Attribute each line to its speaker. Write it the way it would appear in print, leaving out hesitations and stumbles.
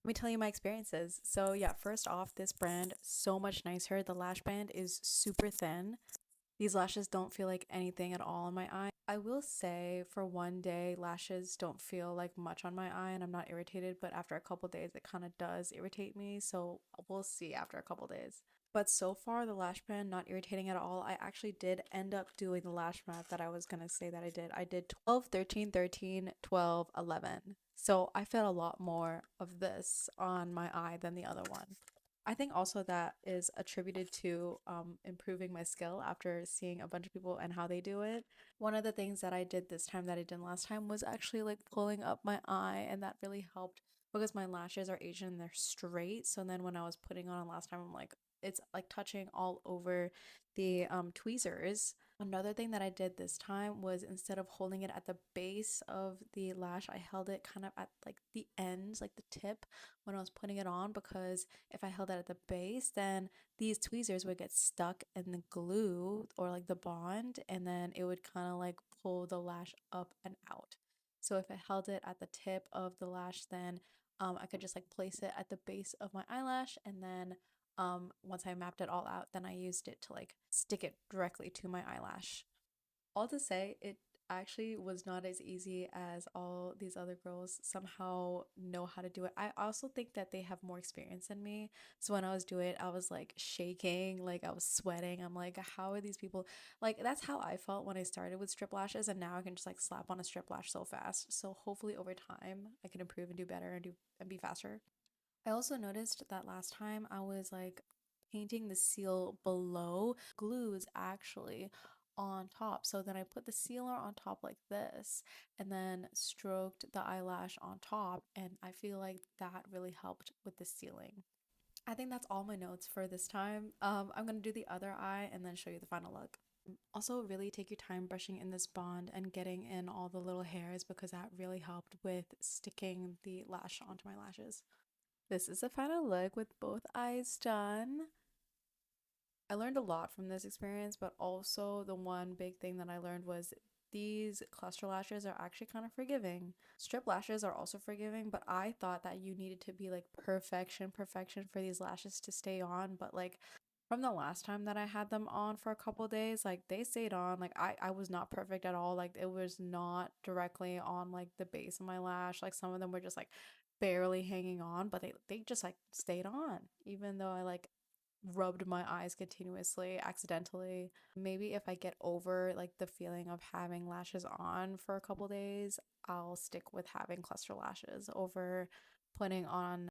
Speaker 1: Let me tell you my experiences. So yeah, first off, this brand so much nicer. The lash band is super thin. These lashes don't feel like anything at all on my eye. I will say for one day, lashes don't feel like much on my eye and I'm not irritated, but after a couple days, it kind of does irritate me. So we'll see after a couple days. But so far, the lash band not irritating at all. I actually did end up doing the lash map that I was going to say that I did. I did 12, 13, 13, 12, 11. So I felt a lot more of this on my eye than the other one. I think also that is attributed to improving my skill after seeing a bunch of people and how they do it. One of the things that I did this time that I didn't last time was actually like pulling up my eye, and that really helped because my lashes are Asian and they're straight. So then when I was putting on last time, I'm like, it's like touching all over the tweezers. Another thing that I did this time was instead of holding it at the base of the lash, I held it kind of at like the ends, like the tip when I was putting it on, because if I held it at the base, then these tweezers would get stuck in the glue or like the bond, and then it would kind of like pull the lash up and out. So if I held it at the tip of the lash, then I could just like place it at the base of my eyelash, and then once I mapped it all out, then I used it to like stick it directly to my eyelash. All to say, it actually was not as easy as all these other girls somehow know how to do it. I also think that they have more experience than me. So when I was doing it, I was like shaking, like I was sweating. I'm like, how are these people? Like, that's how I felt when I started with strip lashes, and now I can just like slap on a strip lash so fast. So hopefully over time, I can improve and do better and do and be faster. I also noticed that last time I was like painting the seal below, glue is actually on top. So then I put the sealer on top like this and then stroked the eyelash on top, and I feel like that really helped with the sealing. I think that's all my notes for this time. I'm gonna do the other eye and then show you the final look. Also, really take your time brushing in this bond and getting in all the little hairs because that really helped with sticking the lash onto my lashes. This is the final look with both eyes done. I learned a lot from this experience, but also the one big thing that I learned was these cluster lashes are actually kind of forgiving. Strip lashes are also forgiving, but I thought that you needed to be like perfection, perfection for these lashes to stay on. But like from the last time that I had them on for a couple days, like they stayed on. Like I was not perfect at all. Like it was not directly on like the base of my lash. Like some of them were just like barely hanging on, but they just like stayed on, even though I like rubbed my eyes continuously accidentally. Maybe if I get over like the feeling of having lashes on for a couple days, I'll stick with having cluster lashes over putting on